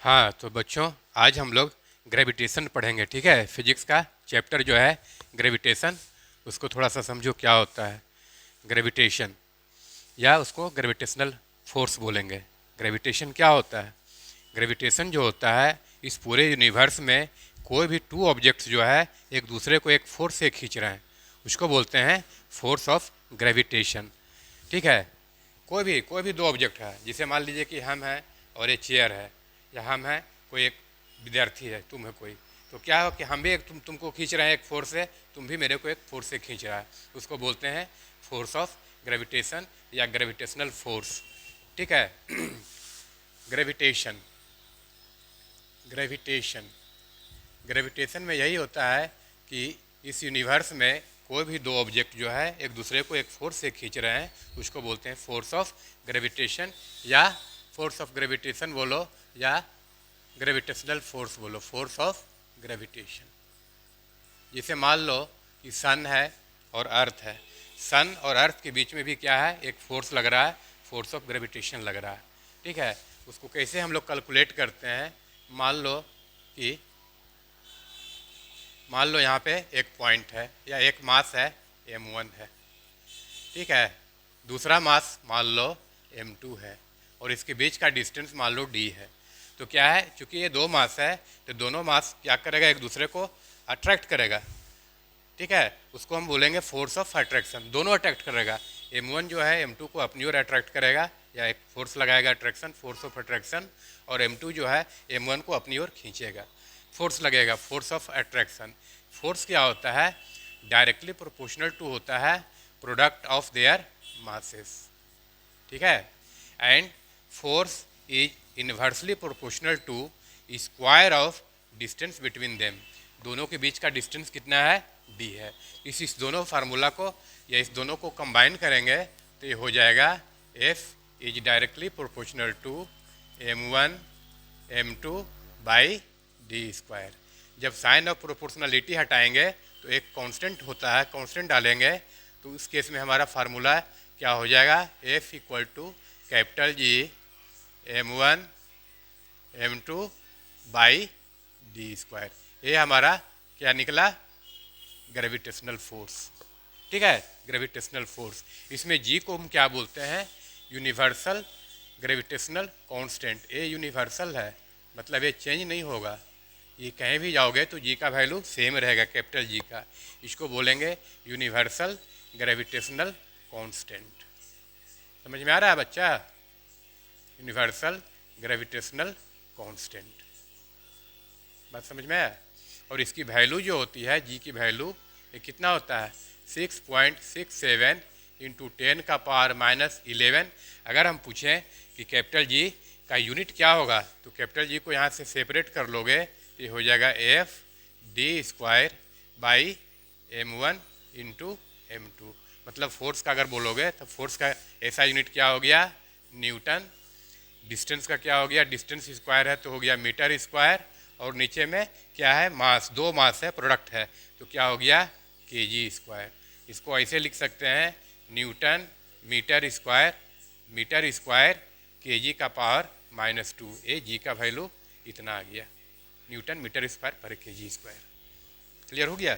हाँ तो बच्चों, आज हम लोग ग्रेविटेशन पढ़ेंगे। ठीक है, फिजिक्स का चैप्टर जो है ग्रेविटेशन, उसको थोड़ा सा समझो क्या होता है ग्रेविटेशन, या उसको ग्रेविटेशनल फोर्स बोलेंगे। ग्रेविटेशन क्या होता है? ग्रेविटेशन जो होता है, इस पूरे यूनिवर्स में कोई भी टू ऑब्जेक्ट्स जो है एक दूसरे को एक फोर्स से खींच रहे हैं, उसको बोलते हैं फोर्स ऑफ ग्रेविटेशन। ठीक है, कोई भी दो ऑब्जेक्ट है, जिसे मान लीजिए कि हम हैं और ये चेयर है, या हम हैं कोई एक विद्यार्थी है, तुम है कोई, तो क्या हो कि हम भी एक तुमको खींच रहे हैं एक फोर्स से, तुम भी मेरे को एक फोर्स से खींच रहा है, उसको बोलते हैं फोर्स ऑफ ग्रेविटेशन या ग्रेविटेशनल फोर्स। ठीक है। ग्रेविटेशन ग्रेविटेशन ग्रेविटेशन में यही होता है कि इस यूनिवर्स में कोई भी दो ऑब्जेक्ट जो है एक दूसरे को एक फोर्स से खींच रहे हैं, उसको बोलते हैं फोर्स ऑफ ग्रेविटेशन, या फोर्स ऑफ ग्रेविटेशन बोलो या ग्रेविटेशनल फोर्स बोलो, फोर्स ऑफ ग्रेविटेशन। जैसे मान लो कि सन है और अर्थ है, सन और अर्थ के बीच में भी क्या है, एक फोर्स लग रहा है, फोर्स ऑफ ग्रेविटेशन लग रहा है। ठीक है, उसको कैसे हम लोग कैलकुलेट करते हैं? मान लो यहाँ पे एक पॉइंट है या एक मास है m1 है। ठीक है, दूसरा मास मान लो m2 है, और इसके बीच का डिस्टेंस मान लो d है। तो क्या है, चूंकि ये दो मास है तो दोनों मास क्या करेगा, एक दूसरे को अट्रैक्ट करेगा। ठीक है, उसको हम बोलेंगे फोर्स ऑफ अट्रैक्शन, दोनों अट्रैक्ट करेगा। m1 जो है m2 को अपनी ओर अट्रैक्ट करेगा, या एक फोर्स लगाएगा अट्रैक्शन, फोर्स ऑफ अट्रैक्शन, और m2 जो है m1 को अपनी ओर खींचेगा, फोर्स लगेगा, फोर्स ऑफ अट्रैक्शन। फोर्स क्या होता है? डायरेक्टली प्रोपोर्शनल टू होता है प्रोडक्ट ऑफ देयर मासेस। ठीक है, and force is inversely proportional to square of distance between them, दोनों के बीच का डिस्टेंस कितना है, d है। इस दोनों फार्मूला को या इस दोनों को कंबाइन करेंगे तो ये हो जाएगा F is directly proportional to m1 m2 by D square. जब साइन ऑफ प्रोपोर्शनलिटी हटाएंगे तो एक कांस्टेंट होता है, कांस्टेंट डालेंगे तो उस केस में हमारा फार्मूला क्या हो जाएगा, F equal to capital G m1 m2 by D square. ये हमारा क्या निकला, ग्रेविटेशनल फोर्स। ठीक है, ग्रेविटेशनल फोर्स। इसमें जी को हम क्या बोलते हैं, यूनिवर्सल ग्रेविटेशनल कांस्टेंट। ये यूनिवर्सल है, मतलब ये चेंज नहीं होगा, ये कहीं भी जाओगे तो जी का वैल्यू सेम रहेगा, कैपिटल जी का। इसको बोलेंगे यूनिवर्सल ग्रेविटेशनल कांस्टेंट। समझ में आ रहा है बच्चा? यूनिवर्सल ग्रेविटेशनल कांस्टेंट, बात समझ में आया? और इसकी वैल्यू जो होती है, जी की वैल्यू, ये कितना होता है, 6.67 इंटू 10 का पावर -11। अगर हम पूछें कि कैपिटल जी का यूनिट क्या होगा, तो कैपिटल जी को यहाँ से सेपरेट कर लोगे तो ये हो जाएगा F D square by m1 into m2। मतलब फोर्स का अगर बोलोगे तो फोर्स का ऐसा यूनिट क्या हो गया, न्यूटन। डिस्टेंस का क्या हो गया, डिस्टेंस स्क्वायर है तो हो गया मीटर स्क्वायर, और नीचे में क्या है, मास, दो मास है, प्रोडक्ट है, तो क्या हो गया, केजी स्क्वायर। इसको ऐसे लिख सकते हैं, न्यूटन मीटर स्क्वायर केजी का पावर -2। ये जी का वैल्यू इतना आ गया, न्यूटन मीटर स्क्वायर पर केजी स्क्वायर। क्लियर हो गया?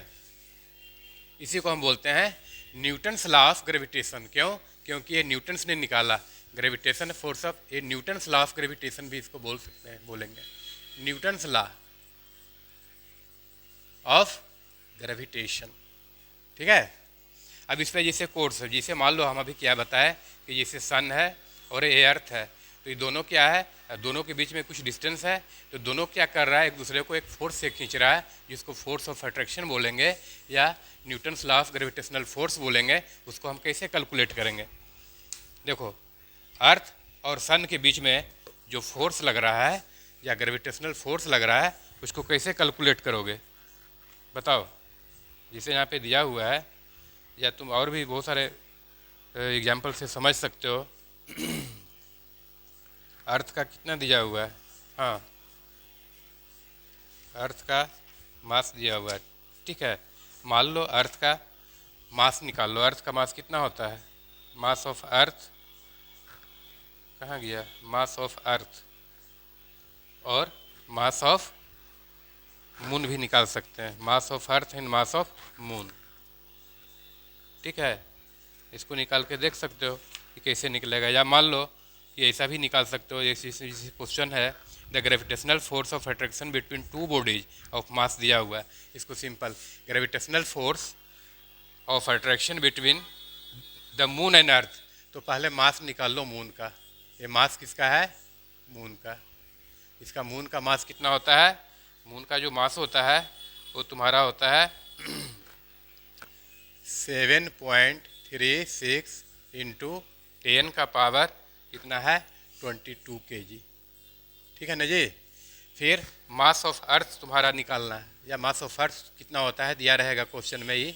इसी को हम बोलते हैं न्यूटन्स लॉ ऑफ ग्रेविटेशन। क्यों? क्योंकि ये न्यूटन्स ने निकाला ग्रेविटेशन फोर्स ऑफ, ये न्यूटन्स लॉ ऑफ ग्रेविटेशन भी इसको बोल सकते हैं, बोलेंगे न्यूटन्स लॉ ऑफ ग्रेविटेशन। ठीक है, अब इस पर जैसे कोर्स है, जैसे मान लो हम अभी क्या बताए कि जैसे सन है और ये अर्थ है, तो ये दोनों क्या है, दोनों के बीच में कुछ डिस्टेंस है, तो दोनों क्या कर रहा है, एक दूसरे को एक फोर्स से खींच रहा है, जिसको फोर्स ऑफ अट्रैक्शन बोलेंगे या Newton's law of gravitational force बोलेंगे। उसको हम कैसे कैलकुलेट करेंगे? देखो, अर्थ और सन के बीच में जो फोर्स लग रहा है या ग्रेविटेशनल फोर्स लग रहा है, उसको कैसे कैलकुलेट करोगे बताओ? जिसे यहाँ पे दिया हुआ है, या तुम और भी बहुत सारे एग्जाम्पल से समझ सकते हो। अर्थ का कितना दिया हुआ है, हाँ, अर्थ का मास दिया हुआ है। ठीक है, मान लो अर्थ का मास निकाल लो, अर्थ का मास कितना होता है, मास ऑफ अर्थ कहाँ गया, मास ऑफ अर्थ और मास ऑफ मून भी निकाल सकते हैं, mass of earth and mass of moon. ठीक है, इसको निकाल के देख सकते हो कि कैसे निकलेगा, या मान लो कि ऐसा भी निकाल सकते हो। जैसे क्वेश्चन है the gravitational force of attraction between two bodies of mass दिया हुआ है। इसको simple gravitational force of attraction between the moon and earth, तो पहले मास निकाल लो मून का। ये मास किसका है? मून का। इसका मून का मास कितना होता है? मून का जो मास होता है वो तुम्हारा होता है 7.36 इंटू 10 का पावर कितना है? 22 kg। ठीक है ना जी। फिर मास ऑफ अर्थ तुम्हारा निकालना है, या मास ऑफ अर्थ कितना होता है दिया रहेगा क्वेश्चन में ही।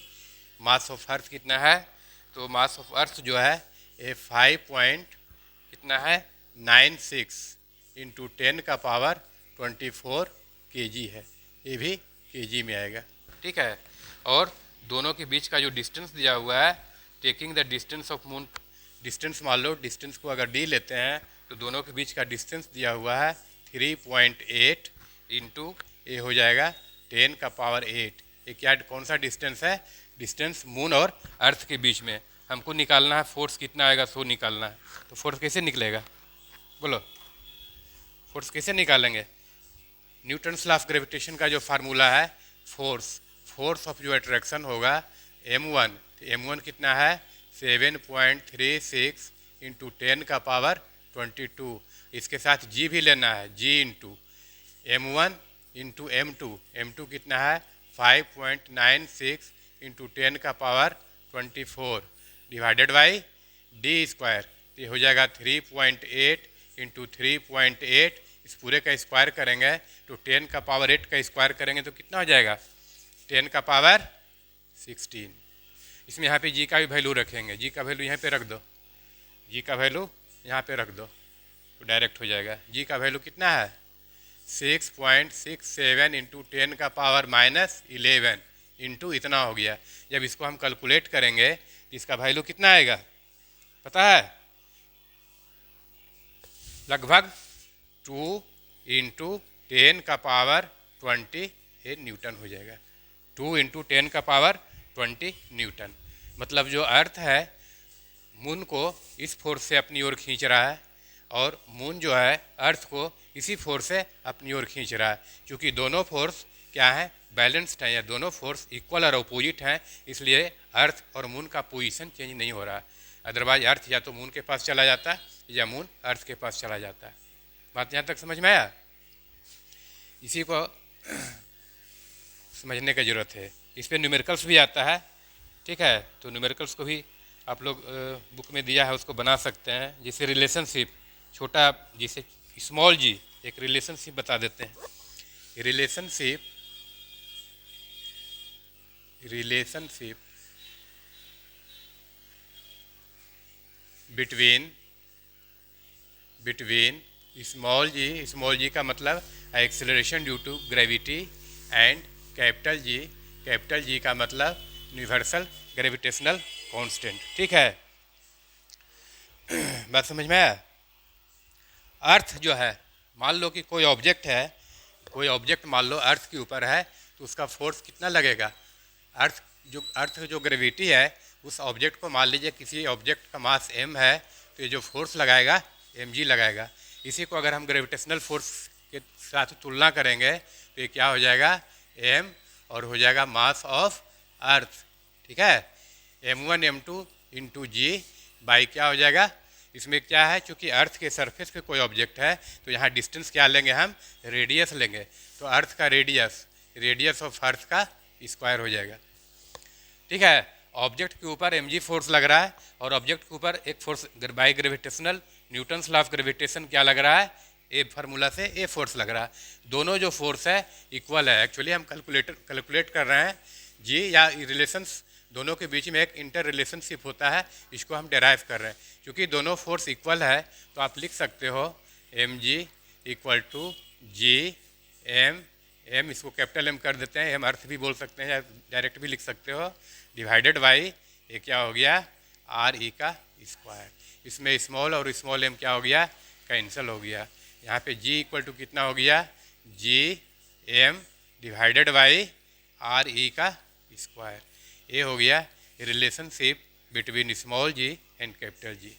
मास ऑफ अर्थ कितना है? तो मास ऑफ अर्थ जो है ये 5.96 इंटू 10 का पावर 24 kg है। ये भी kg में आएगा। ठीक है, और दोनों के बीच का जो डिस्टेंस दिया हुआ है, taking the distance of moon, distance मान लो, डिस्टेंस को अगर d लेते हैं तो दोनों के बीच का डिस्टेंस दिया हुआ है 3.8 इंटू ये हो जाएगा 10 का पावर 8। ये क्या, कौन सा डिस्टेंस है? डिस्टेंस मून और अर्थ के बीच में। हमको निकालना है फोर्स कितना आएगा, सो निकालना है। तो फोर्स कैसे निकलेगा बोलो? फोर्स कैसे निकालेंगे? न्यूटन्स लॉ ऑफ ग्रेविटेशन का जो फार्मूला है, फोर्स ऑफ जो अट्रैक्शन होगा m1, तो m1 कितना है? 7.36 इंटू 10 का पावर 22। इसके साथ g भी लेना है, g into m1 into m2 कितना है? 5.96 इंटू 10 का power 24 divided by D square. ये हो जाएगा 3.8 इंटू 3.8, इस पूरे का स्क्वायर करेंगे तो 10 का पावर 8 का स्क्वायर करेंगे तो कितना हो जाएगा? 10 का पावर 16। इसमें यहाँ पे g का भी वैल्यू रखेंगे, g का वैल्यू यहाँ पे रख दो, g का वैल्यू यहाँ पे रख दो तो डायरेक्ट हो जाएगा। g का वैल्यू कितना है? 6.67 इंटू 10 का पावर -11 इंटू इतना हो गया। जब इसको हम कैलकुलेट करेंगे तो इसका वैल्यू कितना आएगा पता है? लगभग 2 इंटू 10 का पावर 20 ये न्यूटन हो जाएगा। 2 इंटू 10 का पावर 20 न्यूटन। मतलब जो अर्थ है मून को इस फोर्स से अपनी ओर खींच रहा है और मून जो है अर्थ को इसी फोर्स से अपनी ओर खींच रहा है। क्योंकि दोनों फोर्स क्या है? बैलेंस्ड हैं, या दोनों फोर्स इक्वल और अपोजिट हैं, इसलिए अर्थ और मून का पोजीशन चेंज नहीं हो रहा है। अदरवाइज अर्थ या तो मून के पास चला जाता है या मून अर्थ के पास चला जाता है। बात यहाँ तक समझ में आया? इसी को समझने की ज़रूरत है। इस पर न्यूमेरिकल्स भी आता है। ठीक है, तो न्यूमेरिकल्स को भी आप लोग बुक में दिया है, उसको बना सकते हैं। जैसे रिलेशनशिप छोटा, जिसे स्मॉल जी, एक रिलेशनशिप बता देते हैं। रिलेशनशिप बिटवीन स्मॉल जी का मतलब acceleration due to gravity, and capital G का मतलब यूनिवर्सल ग्रेविटेशनल कांस्टेंट। ठीक है, बात समझ में आया? अर्थ जो है, मान लो कि कोई ऑब्जेक्ट मान लो अर्थ के ऊपर है, तो उसका फोर्स कितना लगेगा? अर्थ जो ग्रेविटी है उस ऑब्जेक्ट को, मान लीजिए किसी ऑब्जेक्ट का मास m है, तो ये जो फोर्स लगाएगा mg लगाएगा। इसी को अगर हम ग्रेविटेशनल फोर्स के साथ तुलना करेंगे तो ये क्या हो जाएगा? m, और हो जाएगा मास ऑफ अर्थ। ठीक है, m1 m2 into ji by क्या हो जाएगा? इसमें क्या है, चूँकि अर्थ के सरफेस पे कोई ऑब्जेक्ट है तो यहाँ डिस्टेंस क्या लेंगे हम? रेडियस लेंगे। तो अर्थ का रेडियस ऑफ अर्थ का स्क्वायर हो जाएगा। ठीक है, ऑब्जेक्ट के ऊपर mg फोर्स लग रहा है और ऑब्जेक्ट के ऊपर एक force by gravitational Newton's law of gravitation क्या लग रहा है? ए फार्मूला से ए फोर्स लग रहा है। दोनों जो फोर्स है इक्वल है। एक्चुअली हम कैलकुलेट कर रहे हैं जी, या रिलेशंस दोनों के बीच में एक इंटर रिलेशनशिप होता है, इसको हम डेराइव कर रहे हैं। क्योंकि दोनों फोर्स इक्वल है तो आप लिख सकते हो mg equal to G M, इसको कैपिटल M कर देते हैं, M अर्थ भी बोल सकते हैं या डायरेक्ट भी लिख सकते हो, डिवाइडेड बाई ये क्या हो गया? RE का स्क्वायर। इसमें स्मॉल और स्मॉल m क्या हो गया? कैंसिल हो गया। यहाँ पे g इक्वल टू कितना हो गया, G M divided by R E का स्क्वायर। ये हो गया relationship between small G and capital G.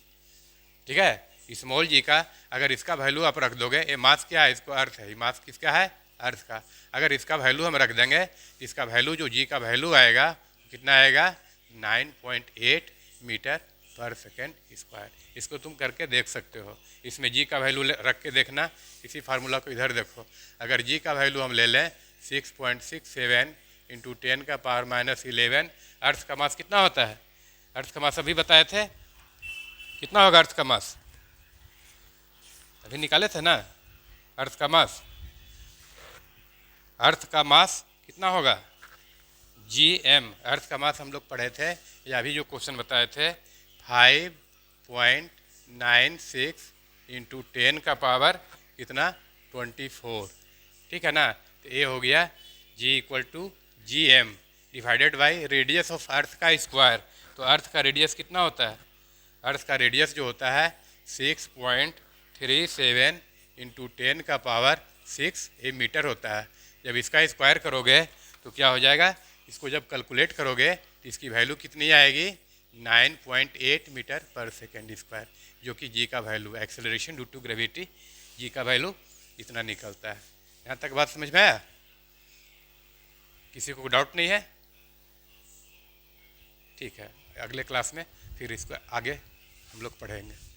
ठीक है, स्मॉल जी का अगर इसका वैल्यू आप रख दोगे, ये मास क्या है, इसको अर्थ है, ये मास किसका है, अर्थ का। अगर इसका वैल्यू हम रख देंगे, इसका वैल्यू जो जी का वैल्यू आएगा कितना आएगा, 9.8 मीटर पर सेकेंड स्क्वायर। इसको तुम करके देख सकते हो। इसमें जी का वैल्यू रख के देखना, इसी फार्मूला को इधर देखो। अगर जी का वैल्यू हम ले लें 6.67 इंटू 10 का पावर माइनस 11, अर्थ का मास कितना होता है, अर्थ का मास अभी बताए थे कितना होगा, अर्थ का मास अभी निकाले थे ना, अर्थ का मास, अर्थ का मास कितना होगा, जी एम। अर्थ का मास हम लोग पढ़े थे, या अभी जो क्वेश्चन बताए थे 5.96 इंटू 10 का पावर कितना 24। ठीक है ना, तो ये हो गया g equal to G M divided by radius of earth का स्क्वायर। तो अर्थ का रेडियस कितना होता है, अर्थ का रेडियस जो होता है 6.37 इंटू 10 का पावर 6 ये मीटर होता है। जब इसका स्क्वायर करोगे तो क्या हो जाएगा, इसको जब कैलकुलेट करोगे तो इसकी वैल्यू कितनी आएगी, 9.8 मीटर पर सेकेंड स्क्वायर, जो कि जी का value acceleration due to gravity, जी का वैल्यू इतना निकलता है। यहाँ तक बात समझ में आया, किसी को डाउट नहीं है? ठीक है, अगले क्लास में फिर इसको आगे हम लोग पढ़ेंगे।